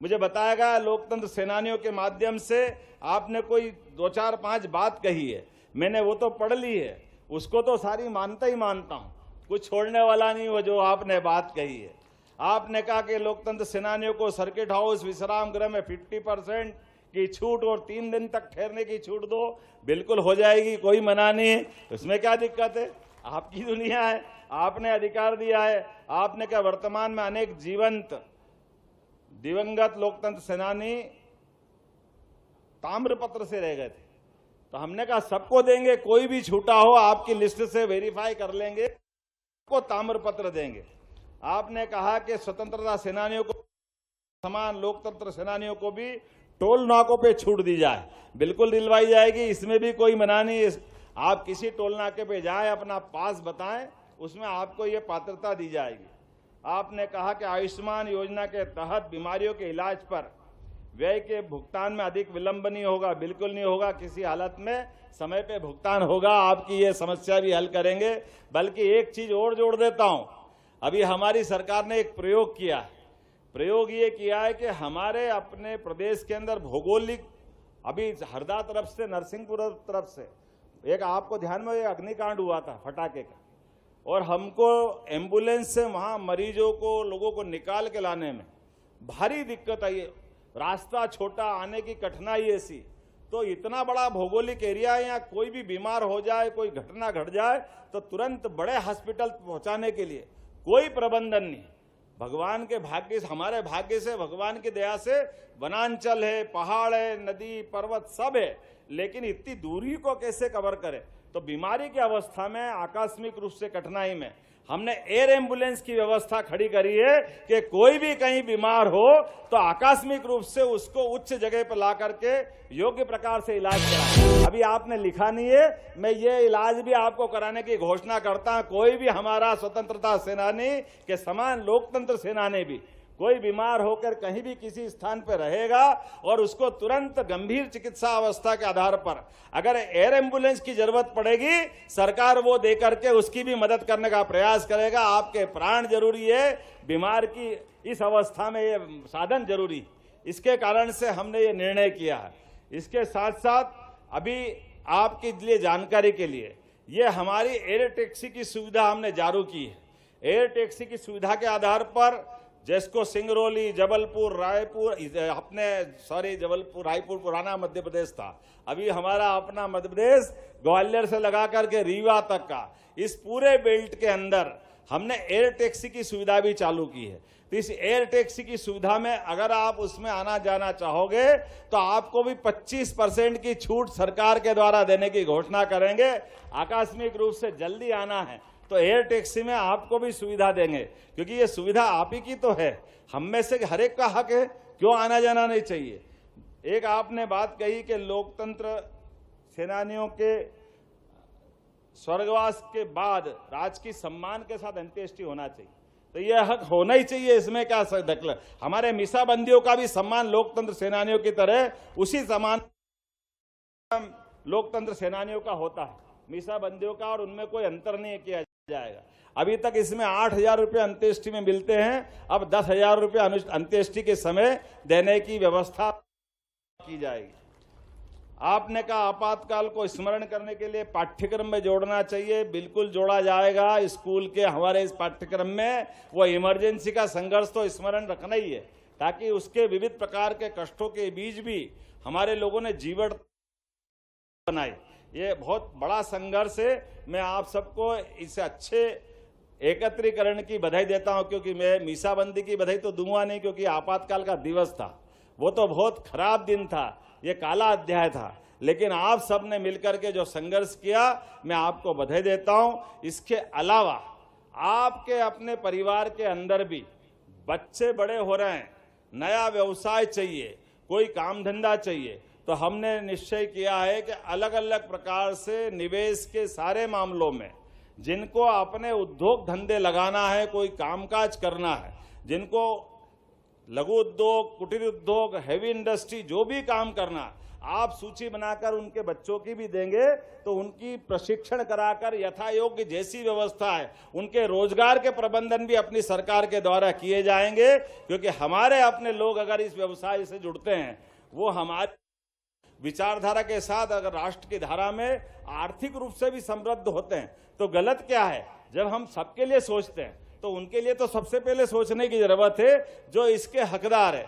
मुझे बताया गया लोकतंत्र सेनानियों के माध्यम से आपने कोई 2, 4, 5 बात कही है, मैंने वो तो पढ़ ली है, उसको तो सारी मानता ही मानता हूं, कुछ छोड़ने वाला नहीं वो जो आपने बात कही है। आपने कहा कि लोकतंत्र सेनानियों को सर्किट हाउस विश्राम गृह में 50% की छूट और 3 दिन तक ठहरने की छूट दो, बिल्कुल हो जाएगी, कोई मना नहीं है, उसमें क्या दिक्कत है? आपकी दुनिया है, आपने अधिकार दिया है। आपने कहा वर्तमान में अनेक जीवंत दिवंगत लोकतंत्र सेनानी ताम्रपत्र से रह गए थे, तो हमने कहा सबको देंगे, कोई भी छूटा हो आपकी लिस्ट से वेरीफाई कर लेंगे, सबको ताम्रपत्र देंगे। आपने कहा कि स्वतंत्रता सेनानियों को समान लोकतंत्र सेनानियों को भी टोल नाकों पे छूट दी जाए, बिल्कुल दिलवाई जाएगी, इसमें भी कोई मना नहीं। आप किसी टोल नाके पे जाएं, अपना पास बताएं, उसमें आपको ये पात्रता दी जाएगी। आपने कहा कि आयुष्मान योजना के तहत बीमारियों के इलाज पर व्यय के भुगतान में अधिक विलंब नहीं होगा, बिल्कुल नहीं होगा, किसी हालत में समय पे भुगतान होगा, आपकी ये समस्या भी हल करेंगे। बल्कि एक चीज और जोड़ देता हूं, अभी हमारी सरकार ने एक प्रयोग किया है, प्रयोग ये किया है कि हमारे अपने प्रदेश के अंदर भौगोलिक, अभी हरदा तरफ से नरसिंहपुर तरफ से एक आपको ध्यान में अग्निकांड हुआ था फटाके का, और हमको एम्बुलेंस से वहां मरीजों को, लोगों को निकाल के लाने में भारी दिक्कत आई, रास्ता छोटा, आने की कठिनाई ऐसी। तो इतना बड़ा भौगोलिक एरिया है, यहाँ कोई भी बीमार हो जाए, कोई घटना घट जाए तो तुरंत बड़े हॉस्पिटल पहुंचाने के लिए कोई प्रबंधन नहीं। भगवान के भाग्य से, हमारे भाग्य से, भगवान की दया से वनांचल है, पहाड़ है, नदी पर्वत सब है, लेकिन इतनी दूरी को कैसे कवर करें? तो बीमारी की अवस्था में, आकस्मिक रूप से कठिनाई में हमने एयर एम्बुलेंस की व्यवस्था खड़ी करी है कि कोई भी कहीं बीमार हो तो आकस्मिक रूप से उसको उच्च जगह पर ला करके योग्य प्रकार से इलाज कराएं। अभी आपने लिखा नहीं है, मैं ये इलाज भी आपको कराने की घोषणा करता हूं। कोई भी हमारा स्वतंत्रता सेनानी के समान लोकतंत्र सेनानी भी कोई बीमार होकर कहीं भी किसी स्थान पर रहेगा और उसको तुरंत गंभीर चिकित्सा अवस्था के आधार पर अगर एयर एम्बुलेंस की जरूरत पड़ेगी, सरकार वो देकर के उसकी भी मदद करने का प्रयास करेगा। आपके प्राण जरूरी है, बीमार की इस अवस्था में ये साधन जरूरी, इसके कारण से हमने ये निर्णय किया है। इसके साथ साथ अभी आपके लिए जानकारी के लिए ये हमारी एयर टैक्सी की सुविधा हमने जारी की है। एयर टैक्सी की सुविधा के आधार पर जिसको सिंगरौली, जबलपुर, रायपुर, जबलपुर, रायपुर पुराना मध्य प्रदेश था, अभी हमारा अपना मध्य प्रदेश ग्वालियर से लगा करके रीवा तक का इस पूरे बेल्ट के अंदर हमने एयर टैक्सी की सुविधा भी चालू की है। तो इस एयर टैक्सी की सुविधा में अगर आप उसमें आना जाना चाहोगे तो आपको भी 25% की छूट सरकार के द्वारा देने की घोषणा करेंगे। आकस्मिक रूप से जल्दी आना है तो एयर टैक्सी में आपको भी सुविधा देंगे, क्योंकि ये सुविधा आप ही की तो है, हम में से हर एक का हक है, क्यों आना जाना नहीं चाहिए। एक आपने बात कही कि लोकतंत्र सेनानियों के स्वर्गवास के बाद राजकीय सम्मान के साथ अंत्येष्टि होना चाहिए, तो यह हक होना ही चाहिए, इसमें क्या दखल। हमारे मीसाबंदियों का भी सम्मान लोकतंत्र सेनानियों की तरह उसी समान लोकतंत्र सेनानियों का होता है, मीसाबंदियों का, और उनमें कोई अंतर नहीं किया जाएगा। अभी तक इसमें 8,000 रुपये अंत्येष्टि में मिलते हैं, अब 10,000 रुपये अंत्येष्टि के समय देने की व्यवस्था की जाएगी। आपने कहा आपातकाल को स्मरण करने के लिए पाठ्यक्रम में जोड़ना चाहिए, बिल्कुल जोड़ा जाएगा। स्कूल के हमारे इस पाठ्यक्रम में वो इमरजेंसी का संघर्ष तो स्मरण रखना ही है, ताकि उसके विविध प्रकार के कष्टों के बीच भी हमारे लोगों ने जीवन बनाए। ये बहुत बड़ा संघर्ष है। मैं आप सबको इस अच्छे एकत्रीकरण की बधाई देता हूं, क्योंकि मैं मीसाबंदी की बधाई तो दूंगा नहीं, क्योंकि आपातकाल का दिवस था, वो तो बहुत खराब दिन था, ये काला अध्याय था, लेकिन आप सब ने मिलकर के जो संघर्ष किया, मैं आपको बधाई देता हूं। इसके अलावा आपके अपने परिवार के अंदर भी बच्चे बड़े हो रहे हैं, नया व्यवसाय चाहिए, कोई काम धंधा चाहिए, तो हमने निश्चय किया है कि अलग अलग प्रकार से निवेश के सारे मामलों में जिनको अपने उद्योग धंधे लगाना है, कोई कामकाज करना है, जिनको लघु उद्योग, कुटीर उद्योग, हैवी इंडस्ट्री, जो भी काम करना, आप सूची बनाकर उनके बच्चों की भी देंगे तो उनकी प्रशिक्षण कराकर यथा योग्य जैसी व्यवस्था है, उनके रोजगार के प्रबंधन भी अपनी सरकार के द्वारा किए जाएंगे। क्योंकि हमारे अपने लोग अगर इस व्यवसाय से जुड़ते हैं, वो हमारी विचारधारा के साथ अगर राष्ट्र की धारा में आर्थिक रूप से भी समृद्ध होते हैं, तो गलत क्या है? जब हम सबके लिए सोचते हैं तो उनके लिए तो सबसे पहले सोचने की जरूरत है जो इसके हकदार है।